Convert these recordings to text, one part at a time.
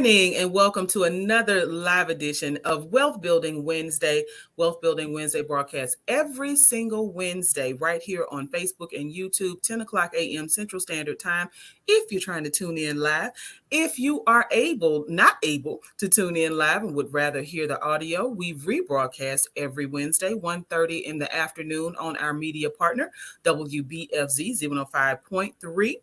morning and welcome to another live edition of Wealth Building Wednesday. Wealth Building Wednesday broadcast every single Wednesday right here on Facebook and YouTube, 10 o'clock a.m. Central Standard Time. If you're trying to tune in live, if you are not able to tune in live and would rather hear the audio, we rebroadcast every Wednesday, 1:30 in the afternoon on our media partner, WBFZ 105.3.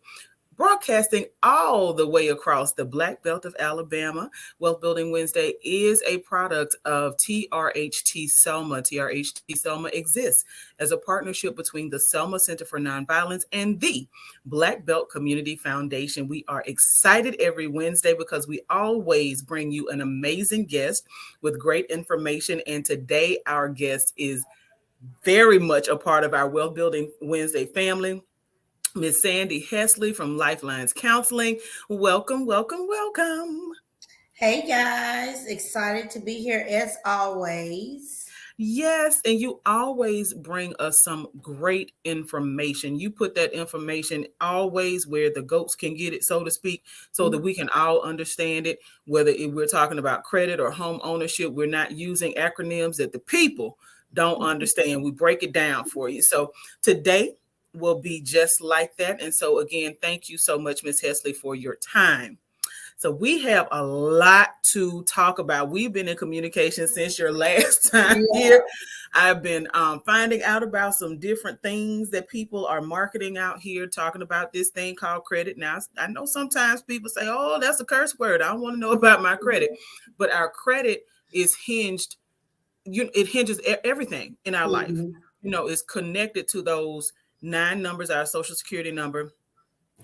Broadcasting all the way across the Black Belt of Alabama. Wealth Building Wednesday is a product of TRHT Selma. TRHT Selma exists as a partnership between the Selma Center for Nonviolence and the Black Belt Community Foundation. We are excited every Wednesday because we always bring you an amazing guest with great information. And today our guest is very much a part of our Wealth Building Wednesday family. Miss Sandy Hesley from Lifelines Counseling. Welcome, welcome, welcome. Hey guys, excited to be here as always. Yes, and you always bring us some great information. You put that information always where the goats can get it, so to speak, so that we can all understand it. Whether we're talking about credit or home ownership, we're not using acronyms that the people don't understand. We break it down for you. So today, will be just like that. And so again, thank you so much, Ms. Hesley, for your time. So we have a lot to talk about. We've been in communication since your last time here. I've been finding out about some different things that people are marketing out here, talking about this thing called credit. Now, I know sometimes people say, oh, that's a curse word. I don't want to know about my credit. But our credit is it hinges everything in our life. It's connected to those 9 numbers, our social security number,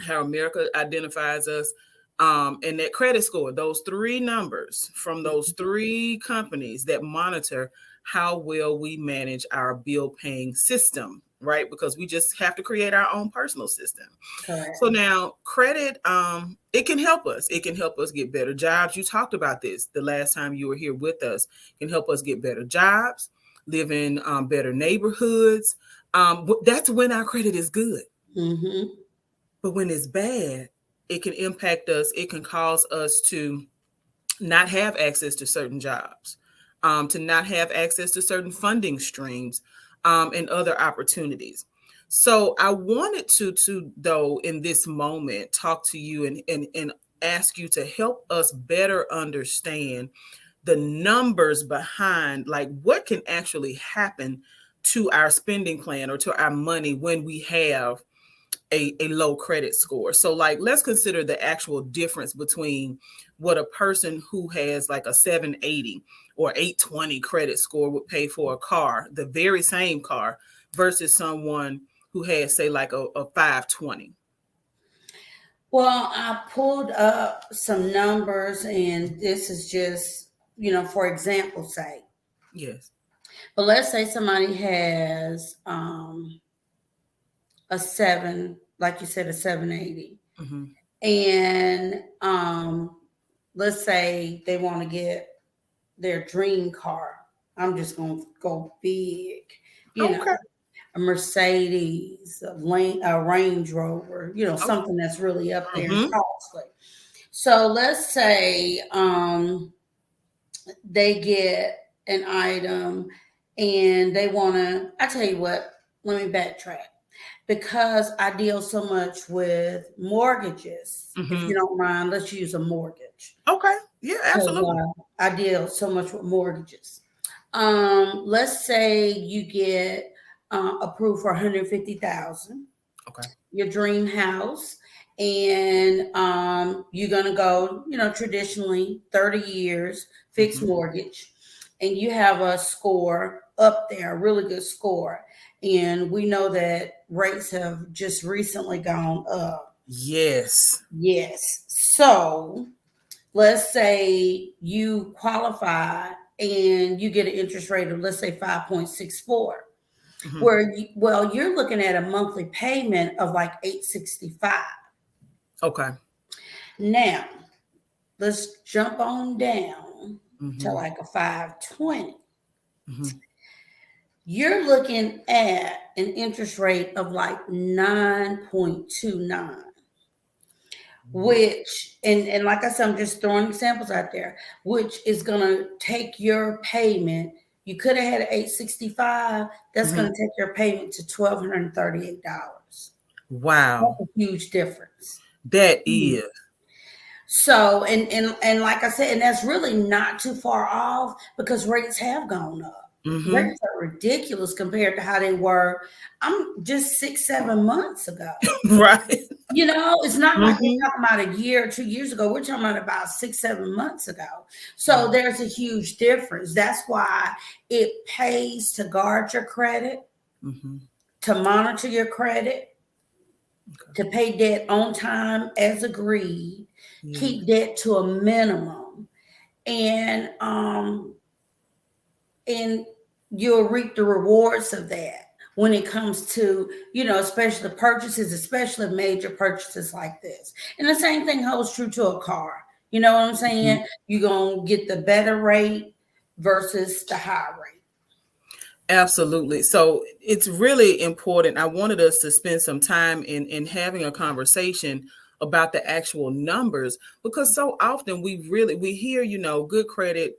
how America identifies us, and that credit score, those 3 numbers from those 3 companies that monitor how well we manage our bill paying system, right? Because we just have to create our own personal system. Correct. So now credit, it can help us. It can help us get better jobs. You talked about this the last time you were here with us. It can help us get better jobs, live in better neighborhoods. That's when our credit is good. But when it's bad, it can impact us. It can cause us to not have access to certain jobs, to not have access to certain funding streams, and other opportunities. So I wanted to though, in this moment, talk to you and ask you to help us better understand the numbers behind, like, what can actually happen to our spending plan or to our money when we have a low credit score. So like, let's consider the actual difference between what a person who has like a 780 or 820 credit score would pay for a car, the very same car, versus someone who has, say, like a 520. Well, I pulled up some numbers, and this is just, for example's sake. Yes. But let's say somebody has a 7, like you said, a 780. And let's say they want to get their dream car. I'm just going to go big, know, a Mercedes, a Range Rover, something that's really up there and costly. So let's say they get an item and they want to, I tell you what, let me backtrack. Because I deal so much with mortgages, if you don't mind, let's use a mortgage. Okay. Yeah, absolutely. I deal so much with mortgages. Let's say you get approved for $150,000. Okay. Your dream house, and you're gonna go, traditionally 30 years fixed mortgage, and you have a score up there, a really good score. And we know that rates have just recently gone up. Yes. So let's say you qualify and you get an interest rate of, let's say, 5.64. Where you're looking at a monthly payment of like $865. Okay. Now, let's jump on down to like a 520. You're looking at an interest rate of like 9.29. which and like I said, I'm just throwing examples out there, which is gonna take your payment. You could have had an 865. That's Mhm. gonna take your payment to $1,238. Wow. That's a huge difference. That Mm. is. So and like I said, and that's really not too far off because rates have gone up. Mhm. Rates are ridiculous compared to how they were. I'm just 6, 7 months ago. Right. It's not like we're Mhm. talking about a year or 2 years ago. We're talking about 6, 7 months ago. So Wow. there's a huge difference. That's why it pays to guard your credit, Mhm. to monitor your credit, Okay. to pay debt on time as agreed, Yeah. keep debt to a minimum, and you'll reap the rewards of that when it comes to, especially purchases, especially major purchases like this. And the same thing holds true to a car. You know what I'm Mhm. saying? You're going to get the better rate versus the high rate. Absolutely. So it's really important. I wanted us to spend some time in having a conversation about the actual numbers, because so often we hear, good credit,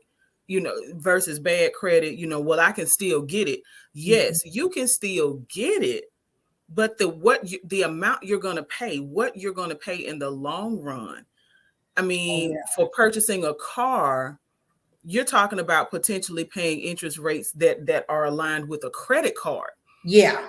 versus bad credit, well, I can still get it. Mhm. Yes, you can still get it, but the amount you're going to pay, what you're going to pay in the long run. I Oh, mean, yeah. for purchasing a car, you're talking about potentially paying interest rates that are aligned with a credit card Yeah.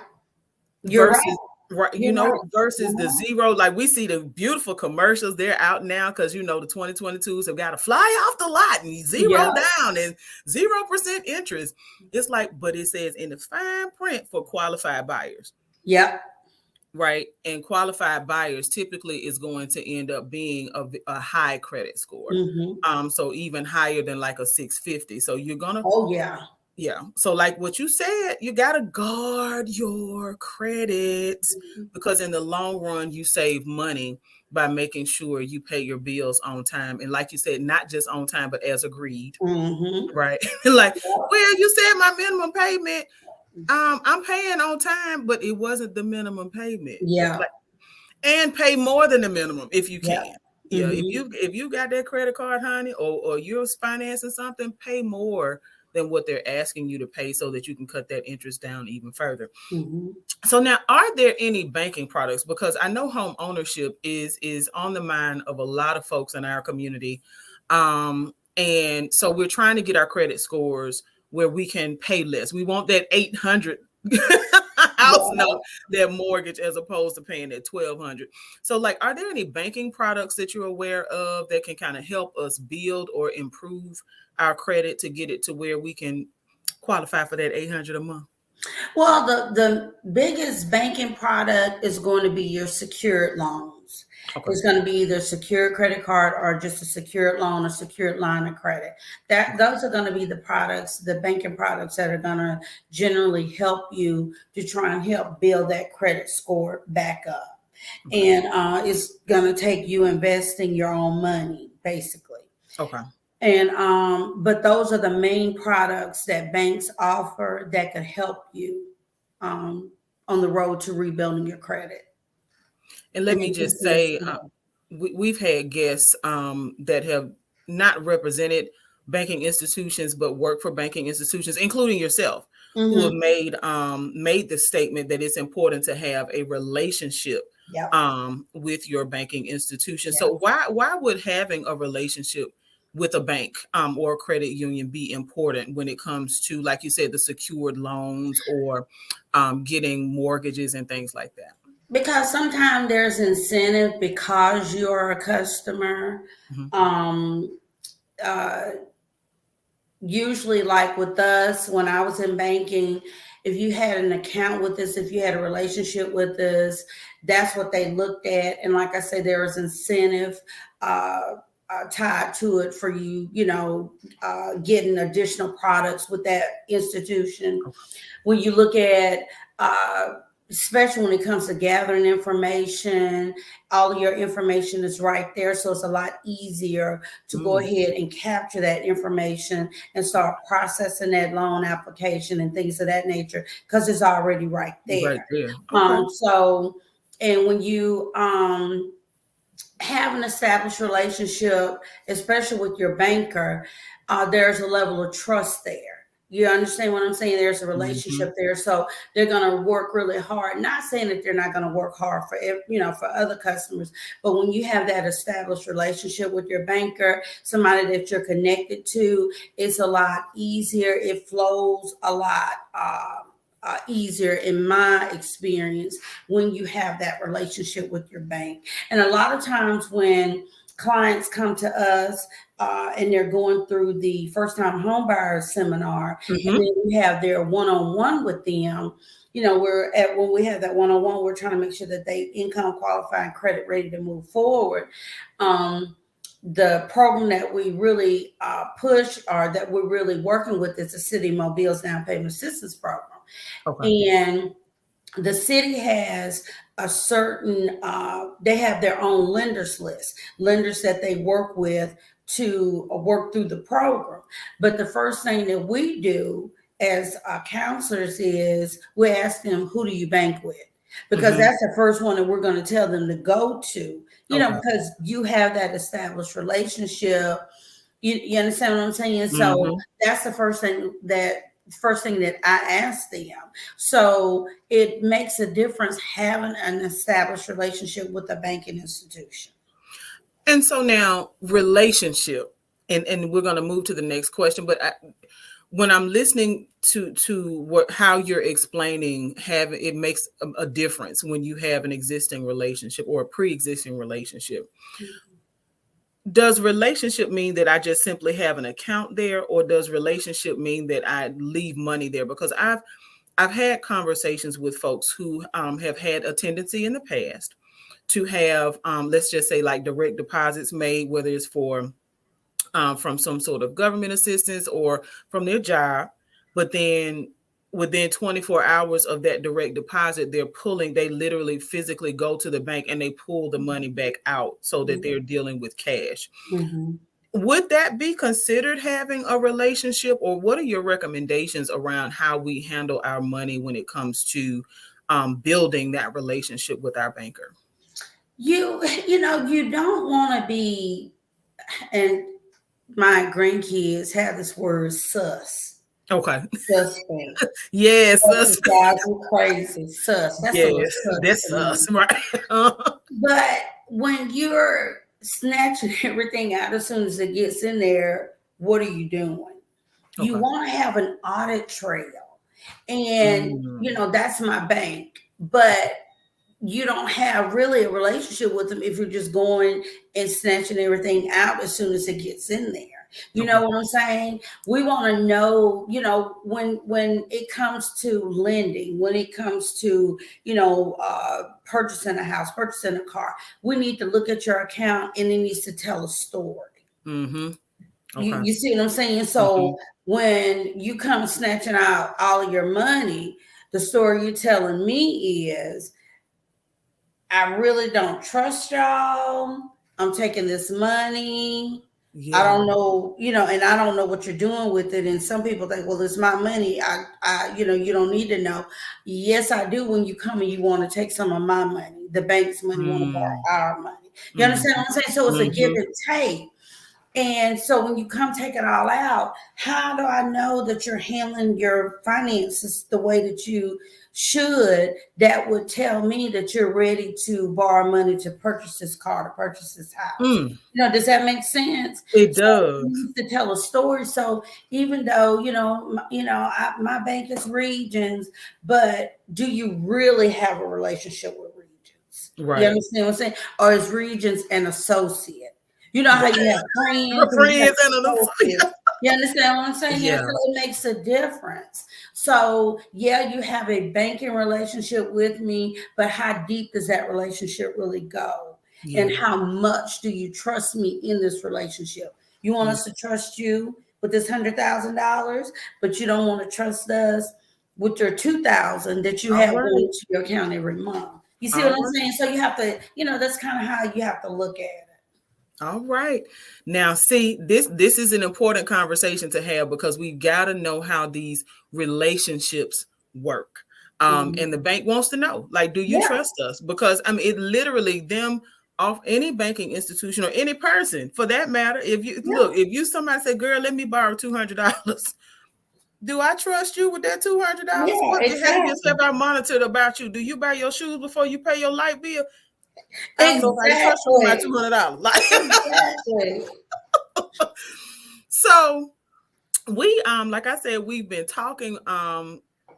You're right. versus, right, You're right. versus the Uh-huh. zero. Like, we see the beautiful commercials, they're out now, because the 2022s have got to fly off the lot and Yeah. zero down and 0% interest. It's like, but it says in the fine print for qualified buyers. Yep. Right. And qualified buyers typically is going to end up being a high credit score. Hmm. So even higher than like a 650. So you're gonna, Oh, yeah. yeah. So like what you said, you gotta guard your credit, Mhm. because in the long run you save money by making sure you pay your bills on time. And like you said, not just on time, but as agreed. Hmm. Right. Like, well, you said my minimum payment. I'm paying on time, but it wasn't the minimum payment. Yeah. Like, and pay more than the minimum if you Yeah. can. Yeah, if Hmm. you got that credit card, honey, or you're financing something, pay more than what they're asking you to pay so that you can cut that interest down even further. Hmm. So now, are there any banking products? Because I know home ownership is on the mind of a lot of folks in our community. And so we're trying to get our credit scores where we can pay less. We want that 800 house note, that mortgage, as opposed to paying that 1200. So like, are there any banking products that you're aware of that can kind of help us build or improve our credit to get it to where we can qualify for that 800 a month? Well, the biggest banking product is going to be your secured loans. Okay. It's going to be either a secured credit card or just a secured loan or secured line of credit. That those are going to be the products, the banking products that are going to generally help you to try and help build that credit score back up. Okay. And it's going to take you investing your own money, basically. Okay. And but those are the main products that banks offer that could help you um, on the road to rebuilding your credit. And let And me it just just is say, slow. we've had guests that have not represented banking institutions, but work for banking institutions, including yourself, who have Mhm. made the statement that it's important to have a relationship Yep. with your banking institution. Yep. So why would having a relationship with a bank or a credit union be important when it comes to, like you said, the secured loans or getting mortgages and things like that? Because sometimes there's incentive because you're a customer. Mhm. Um, uh, Usually, like with us, when I was in banking, if you had an account with us, if you had a relationship with us, that's what they looked at. And like I said, there was incentive tied to it for you, getting additional products with that institution. When you look at uh, especially when it comes to gathering information, all of your information is right there, so it's a lot easier to go Mm, ahead and capture that information and start processing that loan application and things of that nature because it's already right right there. there. Okay. So and when you have an established relationship, especially with your banker, there's a level of trust there. You understand what I'm saying? There's a Mm-hmm. relationship there, so they're going to work really hard. Not saying that they're not going to work hard for for other customers, but when you have that established relationship with your banker, somebody that you're connected to, it's a lot easier. It flows a lot. Easier in my experience when you have that relationship with your bank. And a lot of times when clients come to us and they're going through the first time home buyers seminar, and Mm-hmm. then we have their one-on-one with them, when we have that one-on-one, we're trying to make sure that they income qualify and credit ready to move forward. The program that we really push, or that we're really working with, is the City Mobile's Down Payment Assistance Program. Okay. And the city has a certain they have their own lenders list, lenders that they work with to work through the program. But the first thing that we do as counselors is we ask them, who do you bank with? Because Mm-hmm. that's the first one that we're going to tell them to go to, Okay. because you have that established relationship. You understand what I'm saying? So Mm-hmm. that's the first thing that I ask them. So it makes a difference having an established relationship with a banking institution. And so now relationship, and we're going to move to the next question. But when I'm listening to what how you're explaining, having it makes a difference when you have an existing relationship or a pre-existing relationship. Does relationship mean that I just simply have an account there, or does relationship mean that I leave money there? Because I've had conversations with folks who have had a tendency in the past to have, let's just say, like direct deposits made, whether it's for from some sort of government assistance or from their job, but then within 24 hours of that direct deposit, they literally physically go to the bank and they pull the money back out so that they're dealing with cash. Mm-hmm. Would that be considered having a relationship, or what are your recommendations around how we handle our money when it comes to building that relationship with our banker? You don't want to be, and my grandkids have this word Okay. suspect. Yes. That just drives me crazy. That's a little Yes. sus That's to me. us, right? But when you're snatching everything out as soon as it gets in there, what are you doing? You Okay. want to have an audit trail. And, Mm, that's my bank. But you don't have really a relationship with them if you're just going and snatching everything out as soon as it gets in there. You okay. know what I'm saying? We want to know, when it comes to lending, when it comes to, purchasing a house, purchasing a car, we need to look at your account and it needs to tell a story. Mm-hmm. You, Okay. you see what I'm saying? Mm-hmm. So when you come snatching out all of your money, the story you're telling me is, I really don't trust y'all. I'm taking this money. I Yeah. don't know, and I don't know what you're doing with it. And some people think, well, it's my money. You don't need to know. Yes, I do. When you come and you want to take some of my money, the bank's money, want to Mm, borrow our money. You understand mm-hmm. what I'm saying? So it's a give Mm-hmm. and take. And so when you come take it all out, how do I know that you're handling your finances the way that you should? That would tell me that you're ready to borrow money to purchase this car, to purchase this house. Mm, Does that make sense? it So does. you need to tell a story. So even though my bank is Regions, but do you really have a relationship with Regions? You Right. understand what I'm saying? Or is Regions an associate? You know how you have friends and you have Friends and associates. You understand what I'm saying? Yeah, yeah. so it makes a difference. So yeah, you have a banking relationship with me, but how deep does that relationship really go? And Yeah. how much do you trust me in this relationship? You want Yeah. us to trust you with this $100,000, but you don't want to trust us with your 2,000 that you All have right. going to your account every month. You see All what I'm right. saying? So you have to, that's kind of how you have to look at it. All right. Now, see, this is an important conversation to have because we got to know how these relationships work. Mhm. And the bank wants to know, like, do you Yeah. trust us? Because I mean, it literally them off any banking institution or any person for that matter. If you Yeah, look, if you somebody say, "Girl, let me borrow $200," do I trust you with that $200? yeah, What have exactly. yourself I monitored about you? Do you buy your shoes before you pay your light bill? I don't know if I can trust you with my Exactly. $200. Like, Exactly. so we like I said, we've been talking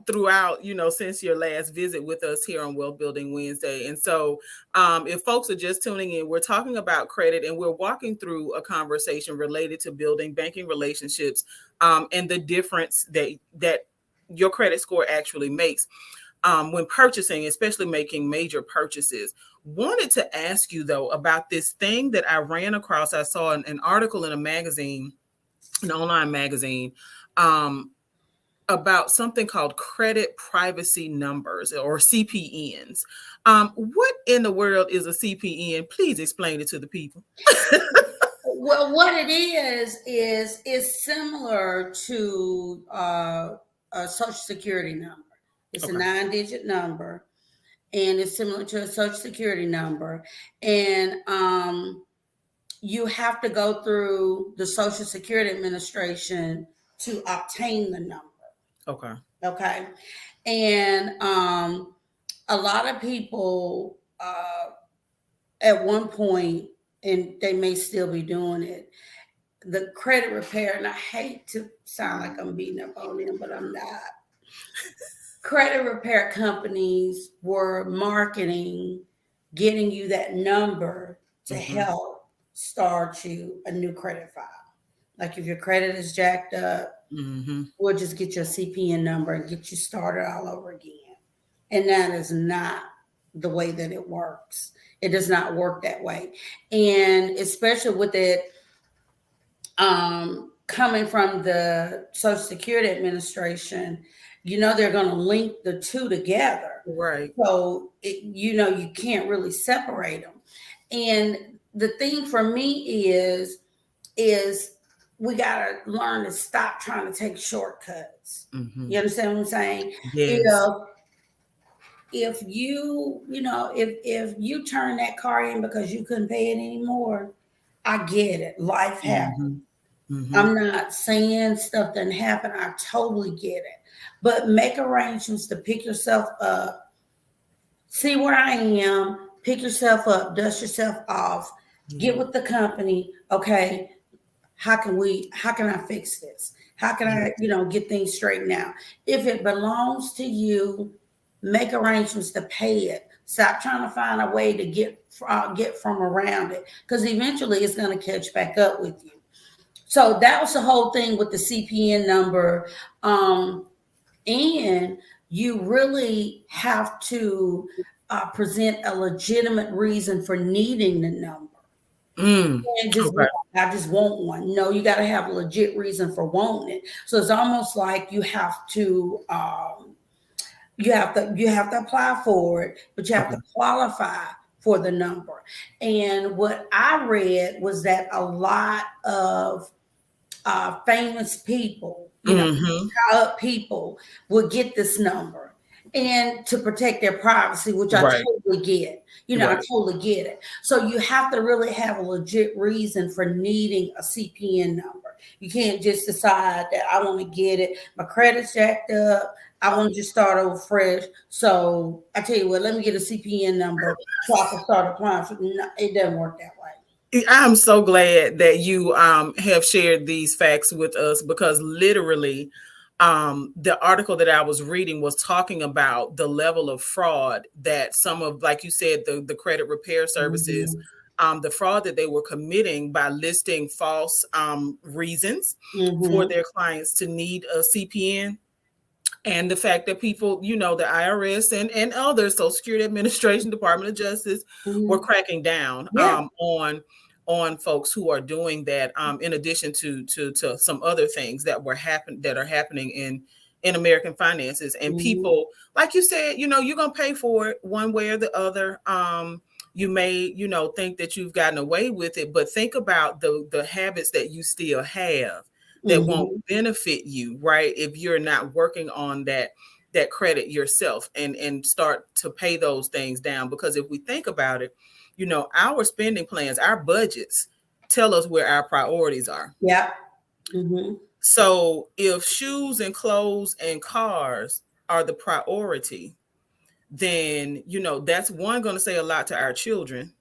throughout, since your last visit with us here on Wealth Building Wednesday. And so if folks are just tuning in, we're talking about credit, and we're walking through a conversation related to building banking relationships, and the difference that your credit score actually makes when purchasing, especially making major purchases. Wanted to ask you though about this thing that I ran across. I saw an article in a magazine, an online magazine, um, about something called credit privacy numbers, or CPNs. What in the world is a CPN? Please explain it to the people. Well, what it is similar to a social security number. It's a Okay. 9-digit number, and it's similar to a social security number. And you have to go through the Social Security Administration to obtain the number. Okay. Okay. And a lot of people at one point, and they may still be doing it, the credit repair, and I hate to sound like I'm beating up on them, but I'm not. Credit repair companies were marketing, getting you that number to Mm-hmm. help start you a new credit file. Like if your credit is jacked up, Mm-hmm. we'll just get your CPN number and get you started all over again. And that is not the way that it works. It does not work that way. And especially with it coming from the Social Security Administration, they're going to link the two together. Right. So, you can't really separate them. And the thing for me is we got to learn to stop trying to take shortcuts. Mm-hmm. You understand what I'm saying? Yes. If if you turn that car in because you couldn't pay it anymore, I get it. Life happens. Mm-hmm. Mm-hmm. I'm not saying stuff doesn't happen. I totally get it. But make arrangements to pick yourself up, see where I am, pick yourself up, dust yourself off, get Yeah. with the company. Okay, how can I fix this? How can Yeah. I, get things straightened out? If it belongs to you, make arrangements to pay it. Stop trying to find a way to get from around it, because eventually it's going to catch back up with you. So that was the whole thing with the CPN number. And you really have to present a legitimate reason for needing the number. Mm. And just Okay. I just want one. No, you got to have a legit reason for wanting it. So it's almost like you have to apply for it, but you have to Okay. qualify for the number. And what I read was that a lot of famous people, Mm-hmm. high up people would get this number and to protect their privacy, which I Right. totally get. I Right. totally get it. So you have to really have a legit reason for needing a CPN number. You can't just decide that I want to get it. My credit's jacked up. I want to just start over fresh. So I tell you what, let me get a CPN number so I can start applying for. No, it doesn't work that way. I'm so glad that you have shared these facts with us, because literally, the article that I was reading was talking about the level of fraud that some of, like you said, the credit repair services, Mm-hmm. the fraud that they were committing by listing false reasons for Mm-hmm. their clients to need a CPN. And the fact that people, the IRS and others, Social Security Administration, Department of Justice, were Mm-hmm. cracking down Yeah. on folks who are doing that. In addition to some other things that are happening in American finances, and Mm-hmm. people, like you said, you're gonna pay for it one way or the other. You may, think that you've gotten away with it, but think about the habits that you still have that won't Mm-hmm. benefit you, right? If you're not working on that credit yourself and start to pay those things down. Because if we think about it, our spending plans, our budgets tell us where our priorities are. Yeah. Mm-hmm. So if shoes and clothes and cars are the priority, then, that's one going to say a lot to our children,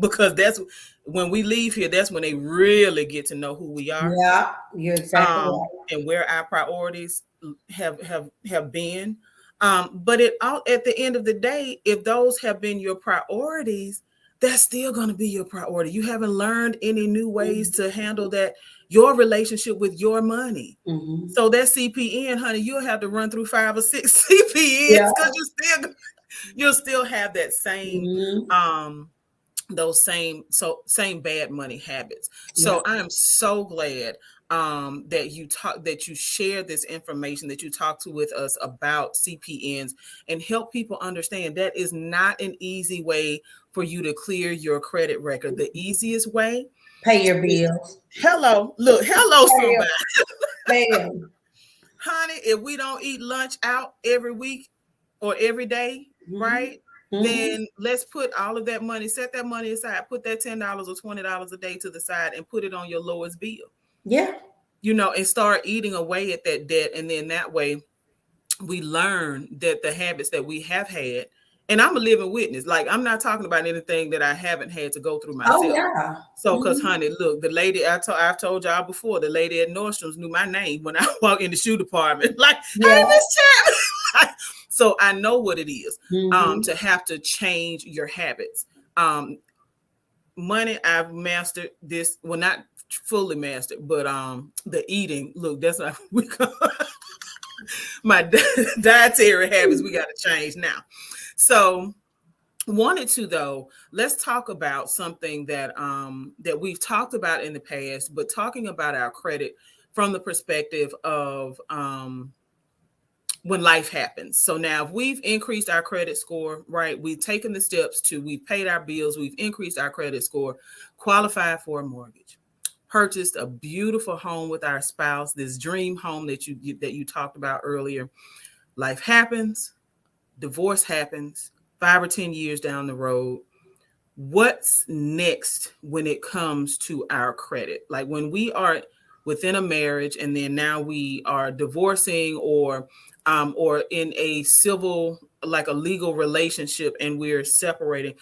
because that's when we leave here, that's when they really get to know who we are, Yeah, you're exactly right. and where our priorities have been. But at the end of the day, if those have been your priorities, that's still going to be your priority. You haven't learned any new ways to handle that, your relationship with your money. Mm-hmm. So that CPN, honey, you'll have to run through 5 or 6 CPNs, Yeah. because you'll still have that same Mm-hmm. those same bad money habits. Yeah. So I am so glad that you share this information, that you talk to with us about CPNs, and help people understand that is not an easy way for you to clear your credit record. The easiest way Pay your is, bills. hello Pay somebody. 'em. Pay 'em. Honey, if we don't eat lunch out every week or every day, Mm-hmm. right? Mm-hmm. Then let's put all of that money, set that money aside, put that $10 or $20 a day to the side, and put it on your lowest bill. Yeah. And start eating away at that debt. And then that way we learn that the habits that we have had, and I'm a living witness. Like, I'm not talking about anything that I haven't had to go through Oh myself. yeah. So, because, Mm-hmm. honey, look, the lady I've told y'all before, the lady at Nordstrom's knew my name when I walked in the shoe department. Like, Yeah. hey, Miss Chapman. So I know what it is, Mm-hmm. to have to change your habits. Money, I've mastered this. Well, not fully mastered, but the eating. Look, that's what we call my dietary habits. We got to change now. So, wanted to, though, let's talk about something that we've talked about in the past, but talking about our credit from the perspective of when life happens. So now, if we've increased our credit score, right, we've taken the steps we've paid our bills, we've increased our credit score, qualified for a mortgage, purchased a beautiful home with our spouse, this dream home that you talked about earlier. Life happens, divorce happens, 5 or 10 years down the road. What's next when it comes to our credit? Like, when we are within a marriage, and then now we are divorcing, or in a civil, like a legal relationship, and we're separating,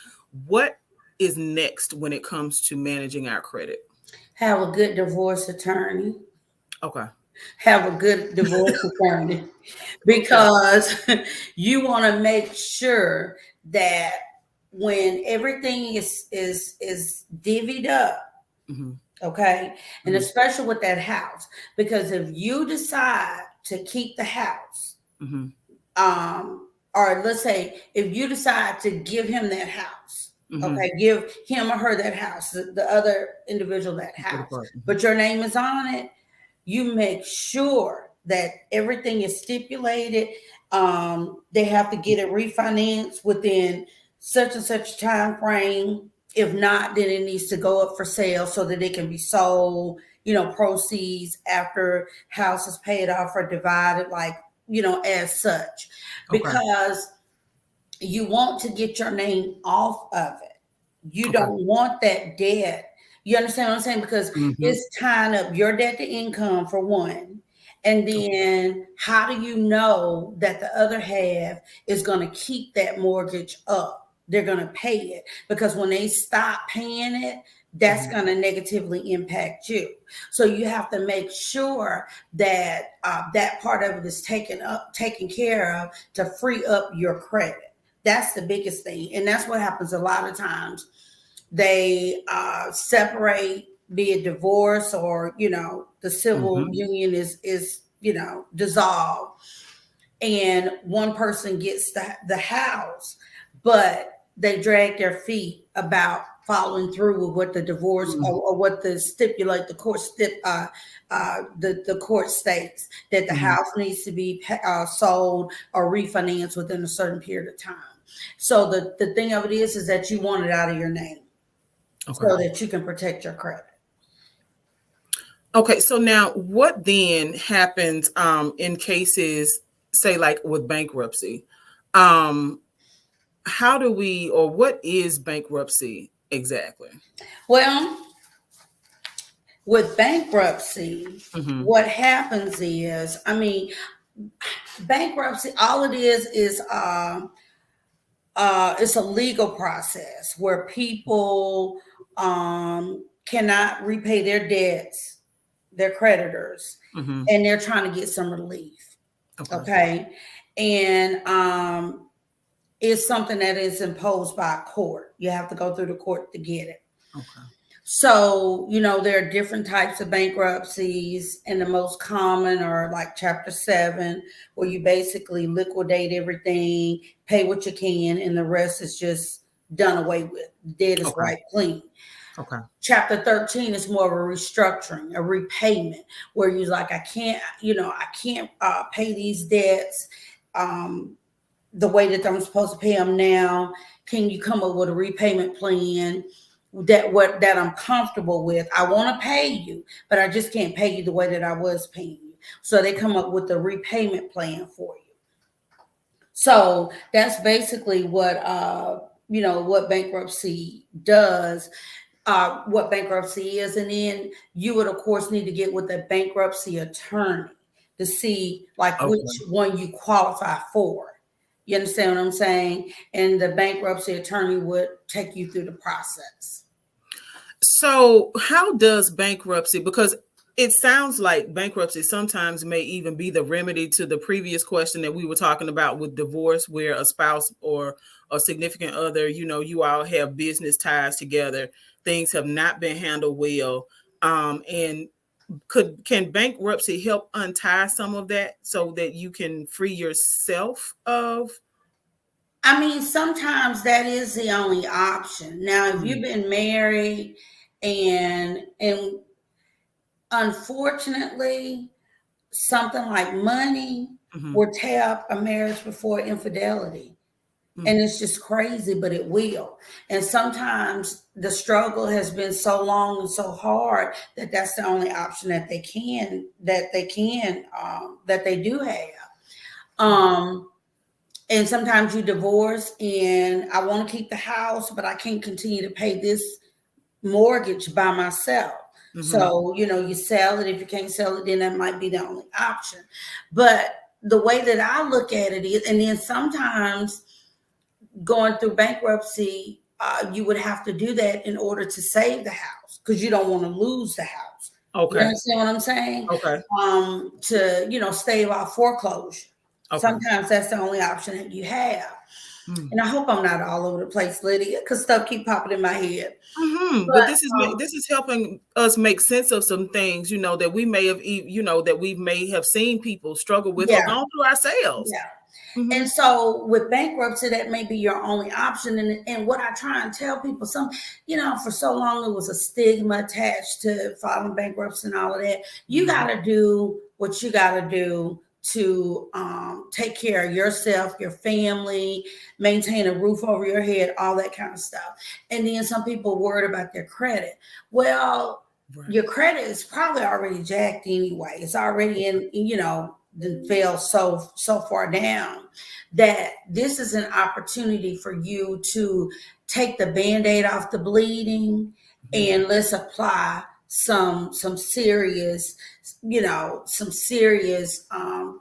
what is next when it comes to managing our credit? Have a good divorce attorney. Okay. Have a good divorce attorney, Okay. because you want to make sure that when everything is divvied up, Mm-hmm. okay, and Mm-hmm. especially with that house, because if you decide to keep the house, Mm-hmm. or let's say if you decide to give him that house, Mm-hmm. okay, give him or her that house, the other individual that house, but your name is on it, you make sure that everything is stipulated. They have to get it refinanced within such and such time frame. If not, then it needs to go up for sale so that it can be sold. Proceeds after house is paid off are divided, like, as such, Okay. because you want to get your name off of it. You Okay. don't want that debt. You understand what I'm saying? Because Mm-hmm. it's tying up your debt to income, for one. And then how do you know that the other half is going to keep that mortgage up? They're going to pay it, because when they stop paying it, that's Mm-hmm. going to negatively impact you. So you have to make sure that that part of it is taken care of, to free up your credit. That's the biggest thing. And that's what happens a lot of times. They separate, be it divorce, or the civil Mm-hmm. union is dissolved, and one person gets the house, but they drag their feet about following through with what the divorce, Mm-hmm. or what the court states, that the Mm-hmm. house needs to be sold or refinanced within a certain period of time. So the thing of it is that you want it out of your name, Okay. so that you can protect your credit. Okay, so now what then happens in cases, say, like with bankruptcy? Um how do we, or what is bankruptcy exactly? Well, with bankruptcy, Mm-hmm. what happens is, I mean, bankruptcy, all it is it's a legal process where people cannot repay their debts, their creditors, Mm-hmm. and they're trying to get some relief. Okay. Okay. And it's something that is imposed by a court. You have to go through the court to get it. Okay. So, there are different types of bankruptcies, and the most common are like Chapter 7, where you basically liquidate everything, pay what you can, and the rest is just done away with. Debt is Okay. wiped clean. Okay. Chapter 13 is more of a restructuring, a repayment, where you're like, I can't pay these debts the way that I'm supposed to pay them now. Can you come up with a repayment plan that I'm comfortable with? I want to pay you, but I just can't pay you the way that I was paying you. So they come up with a repayment plan for you. So that's basically what bankruptcy does, what bankruptcy is. And then you would of course need to get with a bankruptcy attorney to see like which Okay. one you qualify for. You understand what I'm saying? And the bankruptcy attorney would take you through the process. So, how does bankruptcy, because it sounds like bankruptcy sometimes may even be the remedy to the previous question that we were talking about with divorce, where a spouse or a significant other, you all have business ties together, things have not been handled well. And can bankruptcy help untie some of that so that you can free yourself of? I mean, sometimes that is the only option. Now, if you've Mm, been married and unfortunately something like money mhm, will tear up a marriage before infidelity. mm. And it's just crazy, but it will. And sometimes the struggle has been so long and so hard that that's the only option that they do have. Um, and sometimes you divorce, and I want to keep the house, but I can't continue to pay this mortgage by myself. Mhm. So, you sell it. If you can't sell it, then that might be the only option. But the way that I look at it is, and then sometimes going through bankruptcy, you would have to do that in order to save the house because you don't want to lose the house. You Okay. understand what I'm saying? Okay. To stave off foreclosure. Okay. Sometimes that's the only option that you have. Mm. And I hope I'm not all over the place, Lydia, because stuff keep popping in my head. Mhm. But But this is helping us make sense of some things, that we may have, that we may have seen people struggle with or yeah, gone through ourselves. yeah. And Mhm. so with bankruptcy, that may be your only option. And what I try and tell people, for so long it was a stigma attached to filing bankruptcy and all of that. You Mhm. got to do what you got to do to take care of yourself, your family, maintain a roof over your head, all that kind of stuff. And then some people worried about their credit. Well, Right. your credit is probably already jacked anyway. It's already fell so far down that this is an opportunity for you to take the band-aid off the bleeding, Mhm. and let's apply some serious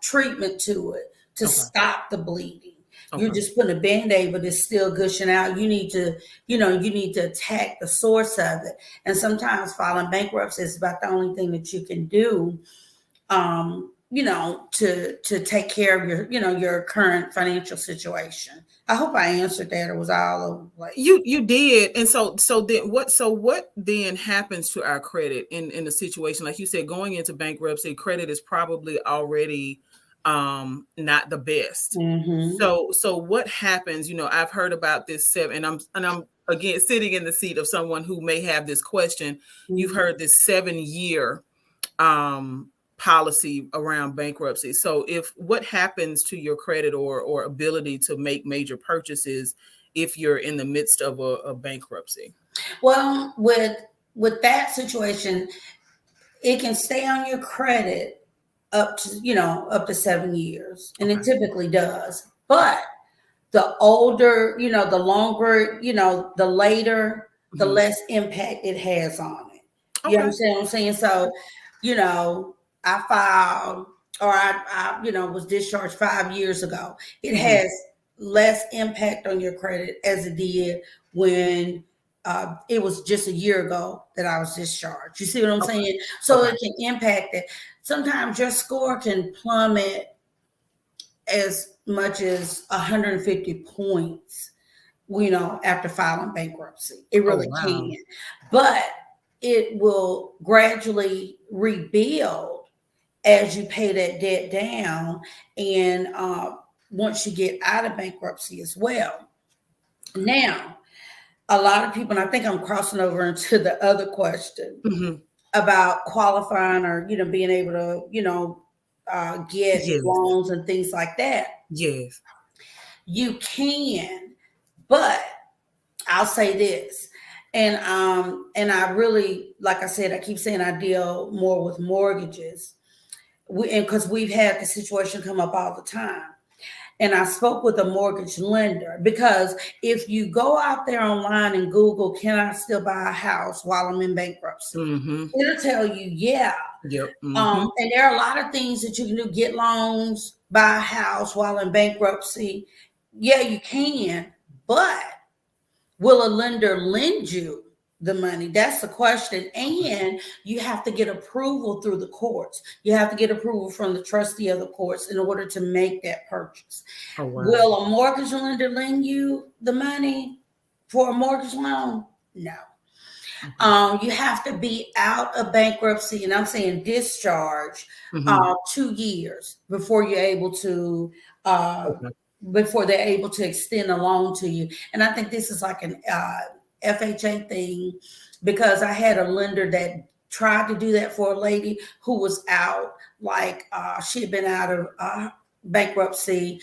treatment to it to Okay. stop the bleeding. You're Okay. just putting a band-aid, but it's still gushing out. You need to attack the source of it. And sometimes filing bankruptcy is about the only thing that you can do, to take care of your current financial situation. I hope I answered that. It was all over the place. You did. And so what then happens to our credit in a situation like you said, going into bankruptcy? Credit is probably already not the best. Mm-hmm. So what happens? I've heard about this seven, and I'm again sitting in the seat of someone who may have this question. You've Mm-hmm. heard this 7 year um policy around bankruptcy. So if what happens to your credit or ability to make major purchases if you're in the midst of a bankruptcy? Well, with that situation, it can stay on your credit up to 7 years, and it Okay. typically does. But the older, the longer, the later, the Mhm. less impact it has on it. You Okay. understand what I'm saying? Okay. So, I filed, or was discharged 5 years ago. It Mhm. has less impact on your credit as it did when it was just a year ago that I was discharged. You see what I'm Okay. saying? So Okay. it can impact it. Sometimes your score can plummet as much as 150 points, after filing bankruptcy. It Oh, really wow. can. But it will gradually rebuild as you pay that debt down, and once you get out of bankruptcy as well. Now, a lot of people, and I think I'm crossing over into the other question Mhm. about qualifying, or being able to get Yes. loans and things like that. Yes. You can, but I'll say this, and I really, like I said, I keep saying I deal more with mortgages, and because we've had the situation come up all the time. And I spoke with a mortgage lender, because if you go out there online and Google, can I still buy a house while I'm in bankruptcy? Mhm. It'll tell you, yeah. Yep. Mhm. And there are a lot of things that you can do: get loans, buy a house while in bankruptcy. Yeah, you can, but will a lender lend you the money? That's the question. And you have to get approval through the courts. You have to get approval from the trustee of the courts in order to make that purchase. Oh, wow. Will a mortgage lender lend you the money for a mortgage loan? No. Okay. You have to be out of bankruptcy, and I'm saying discharge, Mhm. 2 years before you're able to, uh, Okay. before they're able to extend a loan to you. And I think this is like an FHA thing, because I had a lender that tried to do that for a lady who was out, like she had been out of bankruptcy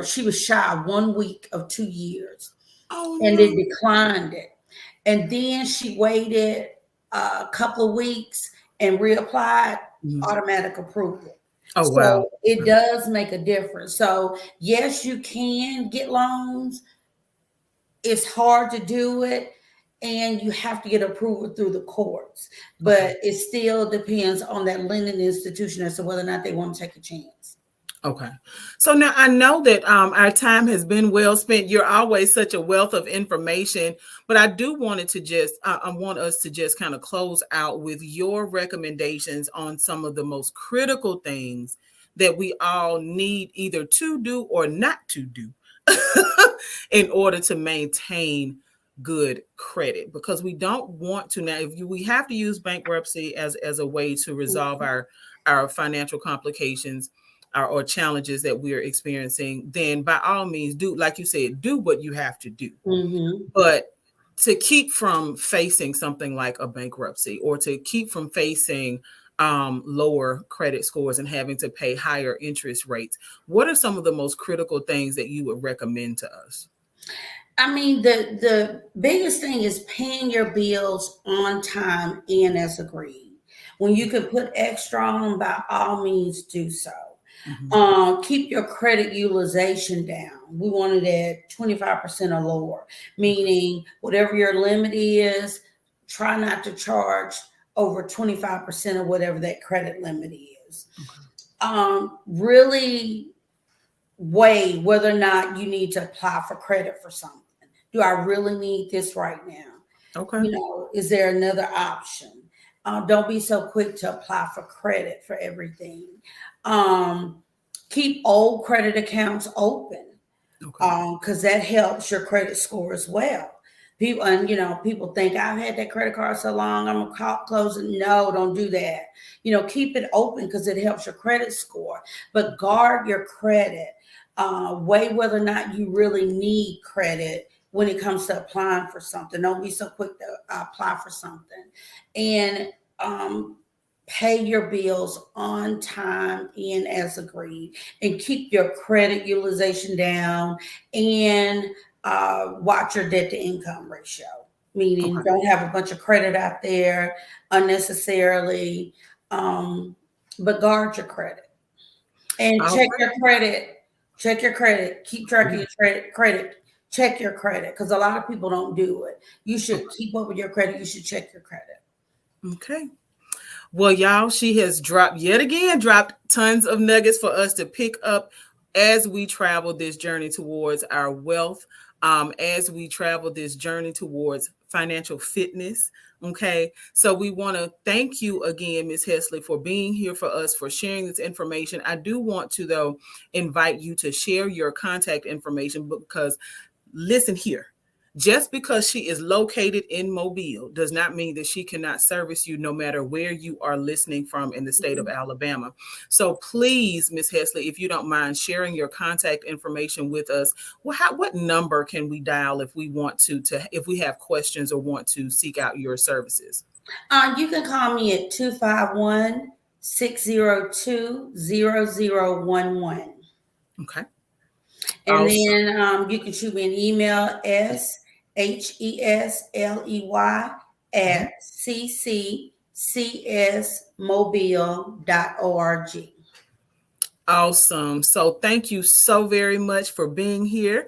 she was shy of 1 week of 2 years, Oh, and no. it declined it. And then she waited a couple of weeks and reapplied, Mhm. automatic approval. Oh, wow. So it does make a difference. So yes, you can get loans. It's hard to do it, and you have to get approval through the courts. Okay. But it still depends on that lending institution as to whether or not they want to take a chance. Okay. So now I know that our time has been well spent. You're always such a wealth of information, but I do wanted to just I want us to just kind of close out with your recommendations on some of the most critical things that we all need either to do or not to do in order to maintain good credit, because we don't want to now if you, we have to use bankruptcy as a way to resolve our financial complications or challenges that we are experiencing, then by all means do, like you said, do what you have to do. Mm-hmm. But to keep from facing something like a bankruptcy, or to keep from facing lower credit scores and having to pay higher interest rates, what are some of the most critical things that you would recommend to us? I mean, the biggest thing is paying your bills on time and as agreed. When you can put extra on, by all means, do so. Mhm. Keep your credit utilization down. We want it at 25% or lower, Okay. meaning whatever your limit is, try not to charge over 25% of whatever that credit limit is. Okay. Really weigh whether or not you need to apply for credit for something. Do I really need this right now? Okay. Is there another option? Don't be so quick to apply for credit for everything. Um, Keep old credit accounts open, Okay. because that helps your credit score as well. People think, I've had that credit card so long, I'm gonna close it. No, don't do that. Keep it open because it helps your credit score. But guard your credit. Weigh whether or not you really need credit when it comes to applying for something. Don't be so quick to apply for something. And pay your bills on time and as agreed, and keep your credit utilization down, and watch your debt to income ratio, meaning Okay. don't have a bunch of credit out there unnecessarily, but guard your credit and All check right. your credit Check your credit. Keep track of your credit. Check your credit because a lot of people don't do it. You should keep up with your credit. You should check your credit. Okay. Well, y'all, she has dropped tons of nuggets for us to pick up as we travel this journey towards our wealth, as we travel this journey towards financial fitness. Okay. So we want to thank you again, Ms. Hesley, for being here for us, for sharing this information. I do want to, though, invite you to share your contact information because listen here. Just because she is located in Mobile does not mean that she cannot service you no matter where you are listening from in the state of Alabama. So please, Ms. Hesley, if you don't mind sharing your contact information with us, what number can we dial if we want to if we have questions or want to seek out your services? You can call me at 251-602-0011. Okay. And then you can shoot me an email, SHESLEY@ccsmobile.org. Awesome. So thank you so very much for being here.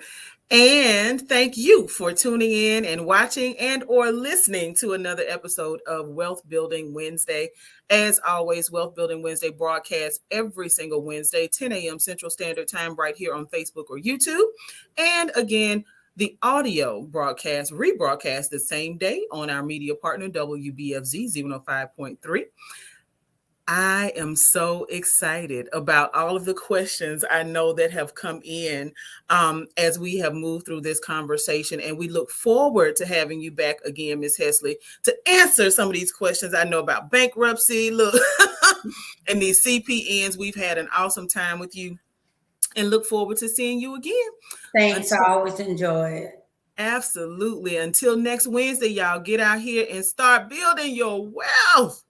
And thank you for tuning in and watching and or listening to another episode of Wealth Building Wednesday. As always, Wealth Building Wednesday broadcasts every single Wednesday, 10 a.m. Central Standard Time, right here on Facebook or YouTube. And again, the audio rebroadcast the same day on our media partner, WBFZ 105.3. I am so excited about all of the questions I know that have come in as we have moved through this conversation. And we look forward to having you back again, Ms. Hesley, to answer some of these questions I know about bankruptcy, look, and these CPNs. We've had an awesome time with you and look forward to seeing you again. Thanks. I always enjoy it. Absolutely. Until next Wednesday, y'all get out here and start building your wealth.